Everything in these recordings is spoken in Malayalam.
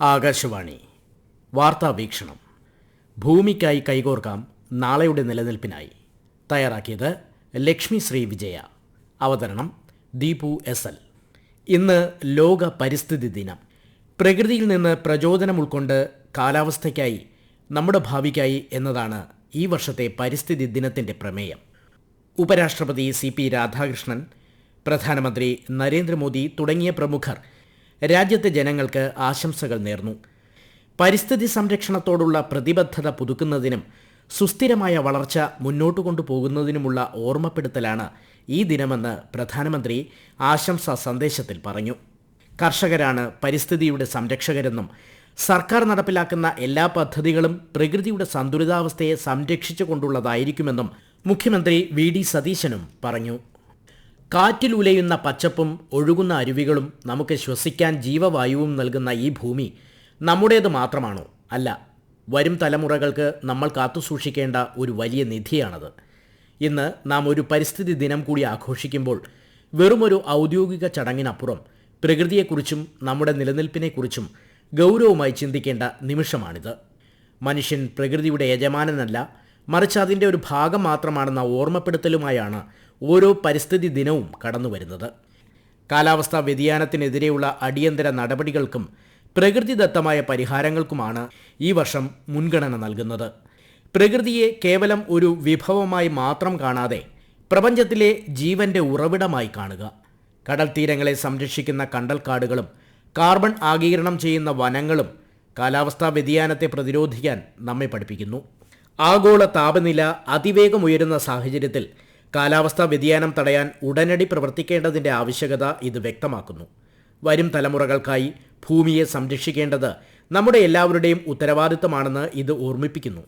ആകാശവാണി വാർത്താ വീക്ഷണം. ഭൂമിക്കായി കൈകോർക്കാം നാളെയുടെ നിലനിൽപ്പിനായി. തയ്യാറാക്കിയത് ലക്ഷ്മി ശ്രീ വിജയ. അവതരണം ദീപു എസ് എൽ. ഇന്ന് ലോക പരിസ്ഥിതി ദിനം. പ്രകൃതിയിൽ നിന്ന് പ്രചോദനം ഉൾക്കൊണ്ട് കാലാവസ്ഥയ്ക്കായി, നമ്മുടെ ഭാവിക്കായി എന്നതാണ് ഈ വർഷത്തെ പരിസ്ഥിതി ദിനത്തിൻ്റെ പ്രമേയം. ഉപരാഷ്ട്രപതി CP രാധാകൃഷ്ണൻ, പ്രധാനമന്ത്രി നരേന്ദ്രമോദി തുടങ്ങിയ പ്രമുഖർ രാജ്യത്തെ ജനങ്ങൾക്ക് ആശംസകൾ നേർന്നു. പരിസ്ഥിതി സംരക്ഷണത്തോടുള്ള പ്രതിബദ്ധത പുതുക്കുന്നതിനും സുസ്ഥിരമായ വളർച്ച മുന്നോട്ട് കൊണ്ടുപോകുന്നതിനുമുള്ള ഓർമ്മപ്പെടുത്തലാണ് ഈ ദിനമെന്ന് പ്രധാനമന്ത്രി ആശംസാ സന്ദേശത്തിൽ പറഞ്ഞു. കർഷകരാണ് പരിസ്ഥിതിയുടെ സംരക്ഷകരെന്നും സർക്കാർ നടപ്പിലാക്കുന്ന എല്ലാ പദ്ധതികളും പ്രകൃതിയുടെ സന്തുലിതാവസ്ഥയെ സംരക്ഷിച്ചുകൊണ്ടുള്ളതായിരിക്കുമെന്നും മുഖ്യമന്ത്രി VD സതീശനും പറഞ്ഞു. കാറ്റിലുലയുന്ന പച്ചപ്പും ഒഴുകുന്ന അരുവികളും നമുക്ക് ശ്വസിക്കാൻ ജീവവായുവും നൽകുന്ന ഈ ഭൂമി നമ്മുടേത് മാത്രമാണോ? അല്ല, വരും തലമുറകൾക്ക് നമ്മൾ കാത്തുസൂക്ഷിക്കേണ്ട ഒരു വലിയ നിധിയാണത്. ഇന്ന് നാം ഒരു പരിസ്ഥിതി ദിനം കൂടി ആഘോഷിക്കുമ്പോൾ വെറുമൊരു ഔദ്യോഗിക ചടങ്ങിനപ്പുറം പ്രകൃതിയെക്കുറിച്ചും നമ്മുടെ നിലനിൽപ്പിനെക്കുറിച്ചും ഗൗരവമായി ചിന്തിക്കേണ്ട നിമിഷമാണിത്. മനുഷ്യൻ പ്രകൃതിയുടെ യജമാനനല്ല, മറിച്ച് അതിൻ്റെ ഒരു ഭാഗം മാത്രമാണെന്ന ഓർമ്മപ്പെടുത്തലുമായാണ് ഓരോ പരിസ്ഥിതി ദിനവും കടന്നുവരുന്നത്. കാലാവസ്ഥാ വ്യതിയാനത്തിനെതിരെയുള്ള അടിയന്തര നടപടികൾക്കും പ്രകൃതിദത്തമായ പരിഹാരങ്ങൾക്കുമാണ് ഈ വർഷം മുൻഗണന നൽകുന്നത്. പ്രകൃതിയെ കേവലം ഒരു വിഭവമായി മാത്രം കാണാതെ പ്രപഞ്ചത്തിലെ ജീവന്റെ ഉറവിടമായി കാണുക. കടൽ തീരങ്ങളെ സംരക്ഷിക്കുന്ന കണ്ടൽക്കാടുകളും കാർബൺ ആഗിരണം ചെയ്യുന്ന വനങ്ങളും കാലാവസ്ഥാ വ്യതിയാനത്തെ പ്രതിരോധിക്കാൻ നമ്മെ പഠിപ്പിക്കുന്നു. ആഗോള താപനില അതിവേഗം ഉയരുന്ന സാഹചര്യത്തിൽ കാലാവസ്ഥാ വ്യതിയാനം തടയാൻ ഉടനടി പ്രവർത്തിക്കേണ്ടതിൻ്റെ ആവശ്യകത ഇത് വ്യക്തമാക്കുന്നു. വരും തലമുറകൾക്കായി ഭൂമിയെ സംരക്ഷിക്കേണ്ടത് നമ്മുടെ എല്ലാവരുടെയും ഉത്തരവാദിത്തമാണെന്ന് ഇത് ഓർമ്മിപ്പിക്കുന്നു.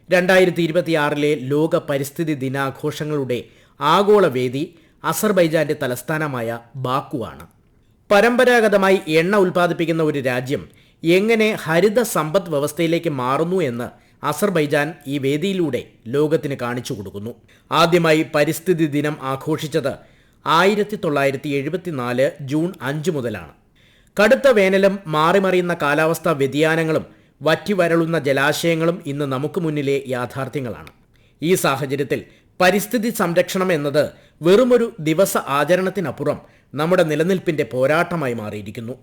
2026 ലോക പരിസ്ഥിതി ദിനാഘോഷങ്ങളുടെ ആഗോള വേദി അസർബൈജാന്റെ തലസ്ഥാനമായ ബാക്കുവാണ്. പരമ്പരാഗതമായി എണ്ണ ഉൽപ്പാദിപ്പിക്കുന്ന ഒരു രാജ്യം എങ്ങനെ ഹരിത സമ്പദ് വ്യവസ്ഥയിലേക്ക് മാറുന്നു എന്ന് അസർബൈജാൻ ഈ വേദിയിലൂടെ ലോകത്തിന് കാണിച്ചു കൊടുക്കുന്നു. ആദ്യമായി പരിസ്ഥിതി ദിനം ആഘോഷിച്ചത് 1974 ജൂൺ 5 മുതലാണ്. കടുത്ത വേനലും മാറിമറിയുന്ന കാലാവസ്ഥാ വ്യതിയാനങ്ങളും വറ്റിവരളുന്ന ജലാശയങ്ങളും ഇന്ന് നമുക്ക് മുന്നിലെ യാഥാർത്ഥ്യങ്ങളാണ്. ഈ സാഹചര്യത്തിൽ പരിസ്ഥിതി സംരക്ഷണം എന്നത് വെറുമൊരു ദിവസ ആചരണത്തിനപ്പുറം നമ്മുടെ നിലനിൽപ്പിന്റെ പോരാട്ടമായി മാറിയിരിക്കുന്നു.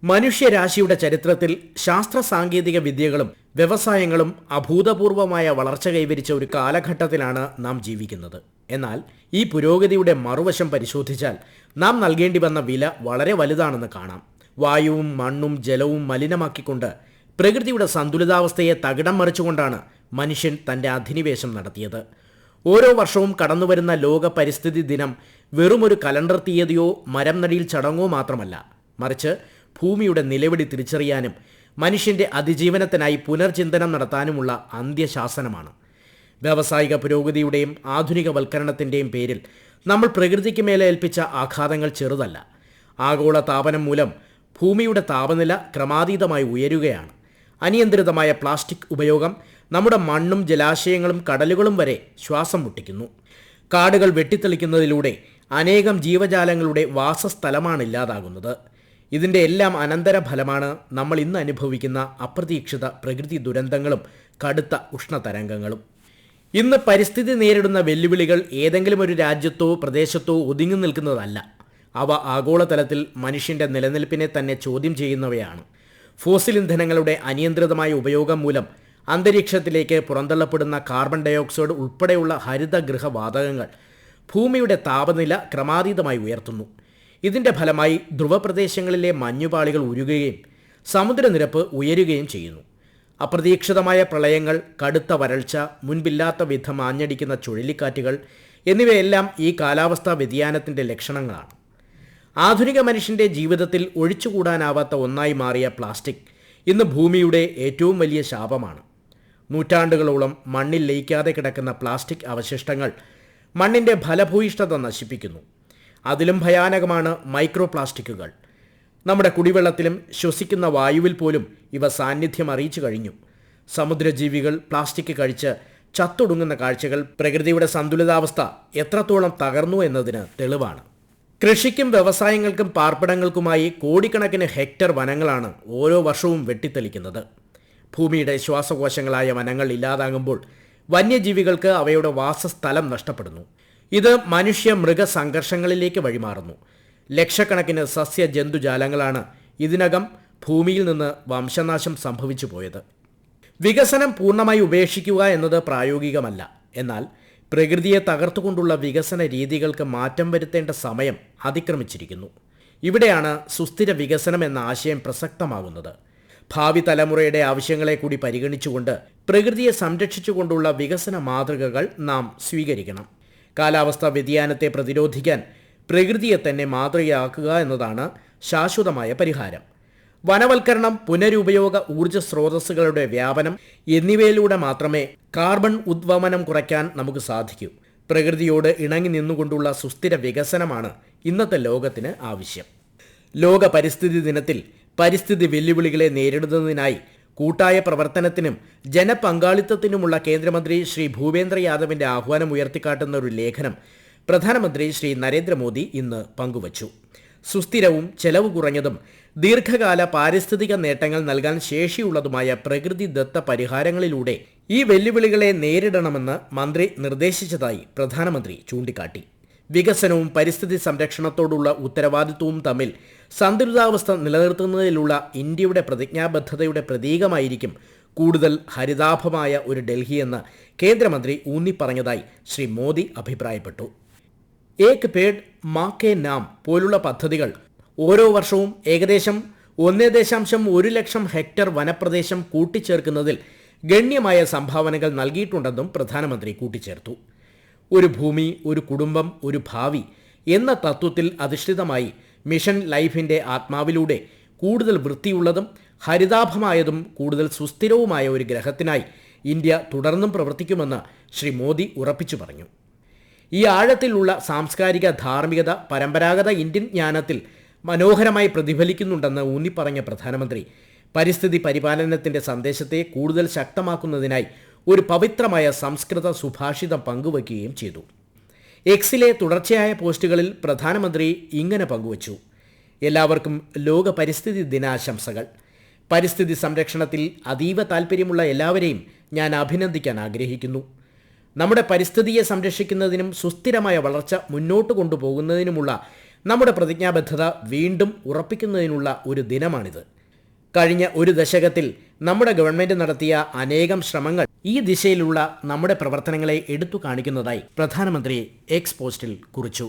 മനുഷ്യരാശിയുടെ ചരിത്രത്തിൽ ശാസ്ത്ര സാങ്കേതിക വിദ്യകളും വ്യവസായങ്ങളും അഭൂതപൂർവമായ വളർച്ച കൈവരിച്ച ഒരു കാലഘട്ടത്തിലാണ് നാം ജീവിക്കുന്നത്. എന്നാൽ ഈ പുരോഗതിയുടെ മറുവശം പരിശോധിച്ചാൽ നാം നൽകേണ്ടി വന്ന വില വളരെ വലുതാണെന്ന് കാണാം. വായുവും മണ്ണും ജലവും മലിനമാക്കിക്കൊണ്ട് പ്രകൃതിയുടെ സന്തുലിതാവസ്ഥയെ തകിടം മറിച്ചുകൊണ്ടാണ് മനുഷ്യൻ തൻ്റെ അധിനിവേശം നടത്തിയത്. ഓരോ വർഷവും കടന്നുവരുന്ന ലോക പരിസ്ഥിതി ദിനം വെറുമൊരു കലണ്ടർ തീയതിയോ മരം നടിയിൽ ചടങ്ങോ മാത്രമല്ല, മറിച്ച് ഭൂമിയുടെ നിലവിളി തിരിച്ചറിയാനും മനുഷ്യൻ്റെ അതിജീവനത്തിനായി പുനർചിന്തനം നടത്താനുമുള്ള അന്ത്യശാസനമാണ്. വ്യാവസായിക പുരോഗതിയുടെയും ആധുനികവൽക്കരണത്തിൻ്റെയും പേരിൽ നമ്മൾ പ്രകൃതിക്ക് മേലെ ഏൽപ്പിച്ച ആഘാതങ്ങൾ ചെറുതല്ല. ആഗോള താപനം മൂലം ഭൂമിയുടെ താപനില ക്രമാതീതമായി ഉയരുകയാണ്. അനിയന്ത്രിതമായ പ്ലാസ്റ്റിക് ഉപയോഗം നമ്മുടെ മണ്ണും ജലാശയങ്ങളും കടലുകളും വരെ ശ്വാസം മുട്ടിക്കുന്നു. കാടുകൾ വെട്ടിത്തെളിക്കുന്നതിലൂടെ അനേകം ജീവജാലങ്ങളുടെ വാസസ്ഥലമാണ് ഇല്ലാതാകുന്നത്. ഇതിൻ്റെ എല്ലാം അനന്തരഫലമാണ് നമ്മൾ ഇന്ന് അനുഭവിക്കുന്ന അപ്രതീക്ഷിത പ്രകൃതി ദുരന്തങ്ങളും കടുത്ത ഉഷ്ണതരംഗങ്ങളും. ഇന്ന് പരിസ്ഥിതി നേരിടുന്ന വെല്ലുവിളികൾ ഏതെങ്കിലും ഒരു രാജ്യത്തോ പ്രദേശത്തോ ഒതുങ്ങി നിൽക്കുന്നതല്ല. അവ ആഗോളതലത്തിൽ മനുഷ്യൻ്റെ നിലനിൽപ്പിനെ തന്നെ ചോദ്യം ചെയ്യുന്നവയാണ്. ഫോസിൽ ഇന്ധനങ്ങളുടെ അനിയന്ത്രിതമായ ഉപയോഗം മൂലം അന്തരീക്ഷത്തിലേക്ക് പുറന്തള്ളപ്പെടുന്ന കാർബൺ ഡയോക്സൈഡ് ഉൾപ്പെടെയുള്ള ഹരിതഗൃഹവാതകങ്ങൾ ഭൂമിയുടെ താപനില ക്രമാതീതമായി ഉയർത്തുന്നു. ഇതിൻ്റെ ഫലമായി ധ്രുവപ്രദേശങ്ങളിലെ മഞ്ഞുപാളികൾ ഉരുകുകയും സമുദ്രനിരപ്പ് ഉയരുകയും ചെയ്യുന്നു. അപ്രതീക്ഷിതമായ പ്രളയങ്ങൾ, കടുത്ത വരൾച്ച, മുൻപില്ലാത്ത വിധം ആഞ്ഞടിക്കുന്ന ചുഴലിക്കാറ്റുകൾ എന്നിവയെല്ലാം ഈ കാലാവസ്ഥാ വ്യതിയാനത്തിൻ്റെ ലക്ഷണങ്ങളാണ്. ആധുനിക മനുഷ്യൻ്റെ ജീവിതത്തിൽ ഒഴിച്ചുകൂടാനാവാത്ത ഒന്നായി മാറിയ പ്ലാസ്റ്റിക് ഇന്ന് ഭൂമിയുടെ ഏറ്റവും വലിയ ശാപമാണ്. നൂറ്റാണ്ടുകളോളം മണ്ണിൽ ലയിക്കാതെ കിടക്കുന്ന പ്ലാസ്റ്റിക് അവശിഷ്ടങ്ങൾ മണ്ണിൻ്റെ ഫലഭൂയിഷ്ഠത നശിപ്പിക്കുന്നു. അതിലും ഭയാനകമാണ് മൈക്രോ പ്ലാസ്റ്റിക്കുകൾ. നമ്മുടെ കുടിവെള്ളത്തിലും ശ്വസിക്കുന്ന വായുവിൽ പോലും ഇവ സാന്നിധ്യം അറിയിച്ചു കഴിഞ്ഞു. സമുദ്രജീവികൾ പ്ലാസ്റ്റിക് കഴിച്ച് ചത്തൊടുങ്ങുന്ന കാഴ്ചകൾ പ്രകൃതിയുടെ സന്തുലിതാവസ്ഥ എത്രത്തോളം തകർന്നു എന്നതിന് തെളിവാണ്. കൃഷിക്കും വ്യവസായങ്ങൾക്കും പാർപ്പിടങ്ങൾക്കുമായി കോടിക്കണക്കിന് ഹെക്ടർ വനങ്ങളാണ് ഓരോ വർഷവും വെട്ടിത്തെളിക്കുന്നത്. ഭൂമിയുടെ ശ്വാസകോശങ്ങളായ വനങ്ങൾ ഇല്ലാതാകുമ്പോൾ വന്യജീവികൾക്ക് അവയുടെ വാസസ്ഥലം നഷ്ടപ്പെടുന്നു. ഇത് മനുഷ്യ മൃഗ സംഘർഷങ്ങളിലേക്ക് വഴിമാറുന്നു. ലക്ഷക്കണക്കിന് സസ്യ ജന്തുജാലങ്ങളാണ് ഇതിനകം ഭൂമിയിൽ നിന്ന് വംശനാശം സംഭവിച്ചു പോയത്. വികസനം പൂർണ്ണമായി ഉപേക്ഷിക്കുക എന്നത് പ്രായോഗികമല്ല. എന്നാൽ പ്രകൃതിയെ തകർത്തുകൊണ്ടുള്ള വികസന രീതികൾക്ക് മാറ്റം വരുത്തേണ്ട സമയം അതിക്രമിച്ചിരിക്കുന്നു. ഇവിടെയാണ് സുസ്ഥിര വികസനം എന്ന ആശയം പ്രസക്തമാകുന്നത്. ഭാവി തലമുറയുടെ ആവശ്യങ്ങളെ കൂടി പരിഗണിച്ചുകൊണ്ട് പ്രകൃതിയെ സംരക്ഷിച്ചുകൊണ്ടുള്ള വികസന മാതൃകകൾ നാം സ്വീകരിക്കണം. കാലാവസ്ഥാ വ്യതിയാനത്തെ പ്രതിരോധിക്കാൻ പ്രകൃതിയെ തന്നെ മാതൃകയാക്കുക എന്നതാണ് ശാശ്വതമായ പരിഹാരം. വനവൽക്കരണം, പുനരുപയോഗ ഊർജ്ജ സ്രോതസ്സുകളുടെ വ്യാപനം എന്നിവയിലൂടെ മാത്രമേ കാർബൺ ഉദ്വമനം കുറയ്ക്കാൻ നമുക്ക് സാധിക്കൂ. പ്രകൃതിയോട് ഇണങ്ങി നിന്നുകൊണ്ടുള്ള സുസ്ഥിര വികസനമാണ് ഇന്നത്തെ ലോകത്തിന് ആവശ്യം. ലോക പരിസ്ഥിതി ദിനത്തിൽ പരിസ്ഥിതി വെല്ലുവിളികളെ നേരിടുന്നതിനായി കൂട്ടായ പ്രവർത്തനത്തിനും ജനപങ്കാളിത്തത്തിനുമുള്ള കേന്ദ്രമന്ത്രി ശ്രീ ഭൂപേന്ദ്ര യാദവിന്റെ ആഹ്വാനം ഉയർത്തിക്കാട്ടുന്ന ഒരു ലേഖനം പ്രധാനമന്ത്രി ശ്രീ നരേന്ദ്രമോദി ഇന്ന് പങ്കുവച്ചു. സുസ്ഥിരവും ചെലവ് കുറഞ്ഞതും ദീർഘകാല പാരിസ്ഥിതിക നേട്ടങ്ങൾ നൽകാൻ ശേഷിയുള്ളതുമായ പ്രകൃതിദത്ത പരിഹാരങ്ങളിലൂടെ ഈ വെല്ലുവിളികളെ നേരിടണമെന്ന് മന്ത്രി നിർദ്ദേശിച്ചതായി പ്രധാനമന്ത്രി ചൂണ്ടിക്കാട്ടി. വികസനവും പരിസ്ഥിതി സംരക്ഷണത്തോടുള്ള ഉത്തരവാദിത്വവും തമ്മിൽ സന്തുലിതാവസ്ഥ നിലനിർത്തുന്നതിലുള്ള ഇന്ത്യയുടെ പ്രതിജ്ഞാബദ്ധതയുടെ പ്രതീകമായിരിക്കും കൂടുതൽ ഹരിതാഭമായ ഒരു ഡൽഹിയെന്ന് കേന്ദ്രമന്ത്രി ഊന്നിപ്പറഞ്ഞതായി ശ്രീ മോദി അഭിപ്രായപ്പെട്ടു. ഏക് പേഡ് മാ കെ നാം പോലുള്ള പദ്ധതികൾ ഓരോ വർഷവും ഏകദേശം 1.1 ലക്ഷം ഹെക്ടർ വനപ്രദേശം കൂട്ടിച്ചേർക്കുന്നതിൽ ഗണ്യമായ സംഭാവനകൾ നൽകിയിട്ടുണ്ടെന്നും പ്രധാനമന്ത്രി കൂട്ടിച്ചേർത്തു. ഒരു ഭൂമി, ഒരു കുടുംബം, ഒരു ഭാവി എന്ന തത്വത്തിൽ അധിഷ്ഠിതമായി മിഷൻ ലൈഫിന്റെ ആത്മാവിലൂടെ കൂടുതൽ വൃത്തിയുള്ളതും ഹരിതാഭമായതും കൂടുതൽ സുസ്ഥിരവുമായ ഒരു ഗ്രഹത്തിനായി ഇന്ത്യ തുടർന്നും പ്രവർത്തിക്കുമെന്ന് ശ്രീ മോദി ഉറപ്പിച്ചു പറഞ്ഞു. ഈ ആഴത്തിലുള്ള സാംസ്കാരിക ധാർമ്മികത പരമ്പരാഗത ഇന്ത്യൻ ജ്ഞാനത്തിൽ മനോഹരമായി പ്രതിഫലിക്കുന്നുണ്ടെന്ന് ഊന്നിപ്പറഞ്ഞ പ്രധാനമന്ത്രി പരിസ്ഥിതി പരിപാലനത്തിന്റെ സന്ദേശത്തെ കൂടുതൽ ശക്തമാക്കുന്നതിനായി ഒരു പവിത്രമായ സംസ്കൃത സുഭാഷിതം പങ്കുവയ്ക്കുകയും ചെയ്തു. എക്സിലെ തുടർച്ചയായ പോസ്റ്റുകളിൽ പ്രധാനമന്ത്രി ഇങ്ങനെ പങ്കുവച്ചു: എല്ലാവർക്കും ലോക പരിസ്ഥിതി ദിനാശംസകൾ. പരിസ്ഥിതി സംരക്ഷണത്തിൽ അതീവ താൽപ്പര്യമുള്ള എല്ലാവരെയും ഞാൻ അഭിനന്ദിക്കാൻ ആഗ്രഹിക്കുന്നു. നമ്മുടെ പരിസ്ഥിതിയെ സംരക്ഷിക്കുന്നതിനും സുസ്ഥിരമായ വളർച്ച മുന്നോട്ട് കൊണ്ടുപോകുന്നതിനുമുള്ള നമ്മുടെ പ്രതിജ്ഞാബദ്ധത വീണ്ടും ഉറപ്പിക്കുന്നതിനുള്ള ഒരു ദിനമാണിത്. കഴിഞ്ഞ ഒരു ദശകത്തിൽ നമ്മുടെ ഗവൺമെന്റ് നടത്തിയ അനേകം ശ്രമങ്ങൾ ഈ ദിശയിലുള്ള നമ്മുടെ പ്രവർത്തനങ്ങളെ എടുത്തു കാണിക്കുന്നതായി പ്രധാനമന്ത്രി എക്സ് പോസ്റ്റിൽ കുറിച്ചു.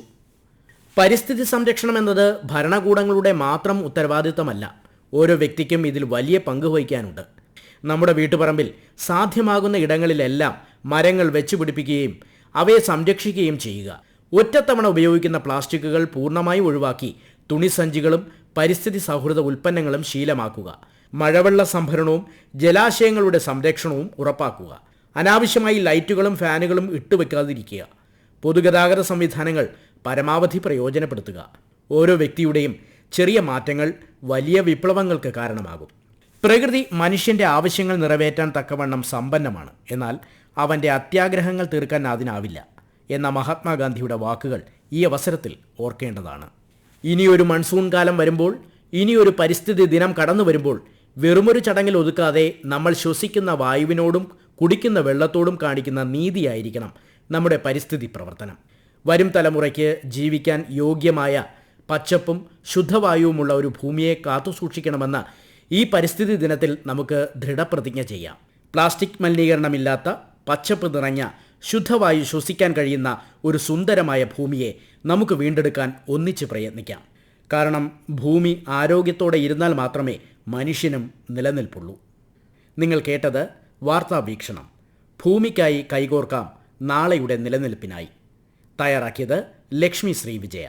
പരിസ്ഥിതി സംരക്ഷണം എന്നത് ഭരണകൂടങ്ങളുടെ മാത്രം ഉത്തരവാദിത്തമല്ല. ഓരോ വ്യക്തിക്കും ഇതിൽ വലിയ പങ്ക് വഹിക്കാനുണ്ട്. നമ്മുടെ വീട്ടുപറമ്പിൽ സാധ്യമാകുന്ന ഇടങ്ങളിലെല്ലാം മരങ്ങൾ വെച്ചുപിടിപ്പിക്കുകയും അവയെ സംരക്ഷിക്കുകയും ചെയ്യുക. ഒറ്റത്തവണ ഉപയോഗിക്കുന്ന പ്ലാസ്റ്റിക്കുകൾ പൂർണ്ണമായും ഒഴിവാക്കി തുണിസഞ്ചികളും പരിസ്ഥിതി സൗഹൃദ ഉൽപ്പന്നങ്ങളും ശീലമാക്കുക. മഴവെള്ള സംഭരണവും ജലാശയങ്ങളുടെ സംരക്ഷണവും ഉറപ്പാക്കുക. അനാവശ്യമായി ലൈറ്റുകളും ഫാനുകളും ഇട്ടുവെക്കാതിരിക്കുക. പൊതുഗതാഗത സംവിധാനങ്ങൾ പരമാവധി പ്രയോജനപ്പെടുത്തുക. ഓരോ വ്യക്തിയുടെയും ചെറിയ മാറ്റങ്ങൾ വലിയ വിപ്ലവങ്ങൾക്ക് കാരണമാകും. പ്രകൃതി മനുഷ്യന്റെ ആവശ്യങ്ങൾ നിറവേറ്റാൻ തക്കവണ്ണം സമ്പന്നമാണ്. എന്നാൽ അവന്റെ അത്യാഗ്രഹങ്ങൾ തീർക്കാൻ അതിനാവില്ല എന്ന മഹാത്മാഗാന്ധിയുടെ വാക്കുകൾ ഈ അവസരത്തിൽ ഓർക്കേണ്ടതാണ്. ഇനിയൊരു മൺസൂൺ കാലം വരുമ്പോൾ, ഇനിയൊരു പരിസ്ഥിതി ദിനം കടന്നു വരുമ്പോൾ വെറുമൊരു ചടങ്ങിൽ ഒതുക്കാതെ നമ്മൾ ശ്വസിക്കുന്ന വായുവിനോടും കുടിക്കുന്ന വെള്ളത്തോടും കാണിക്കുന്ന നീതിയായിരിക്കണം നമ്മുടെ പരിസ്ഥിതി പ്രവർത്തനം. വരും തലമുറയ്ക്ക് ജീവിക്കാൻ യോഗ്യമായ പച്ചപ്പും ശുദ്ധവായുവുമുള്ള ഒരു ഭൂമിയെ കാത്തുസൂക്ഷിക്കണമെന്ന ഈ പരിസ്ഥിതി ദിനത്തിൽ നമുക്ക് ദൃഢപ്രതിജ്ഞ ചെയ്യാം. പ്ലാസ്റ്റിക് മലിനീകരണമില്ലാത്ത, പച്ചപ്പ് നിറഞ്ഞ, ശുദ്ധവായു ശ്വസിക്കാൻ കഴിയുന്ന ഒരു സുന്ദരമായ ഭൂമിയെ നമുക്ക് വീണ്ടെടുക്കാൻ ഒന്നിച്ച് പ്രയത്നിക്കാം. കാരണം ഭൂമി ആരോഗ്യത്തോടെ ഇരുന്നാൽ മാത്രമേ മനുഷ്യനും നിലനിൽപ്പുള്ളൂ. നിങ്ങൾ കേട്ടത് വാർത്താ വീക്ഷണം. ഭൂമിക്കായി കൈകോർക്കാം നാളെയുടെ നിലനിൽപ്പിനായി. തയ്യാറാക്കിയത് ലക്ഷ്മി ശ്രീ വിജയ.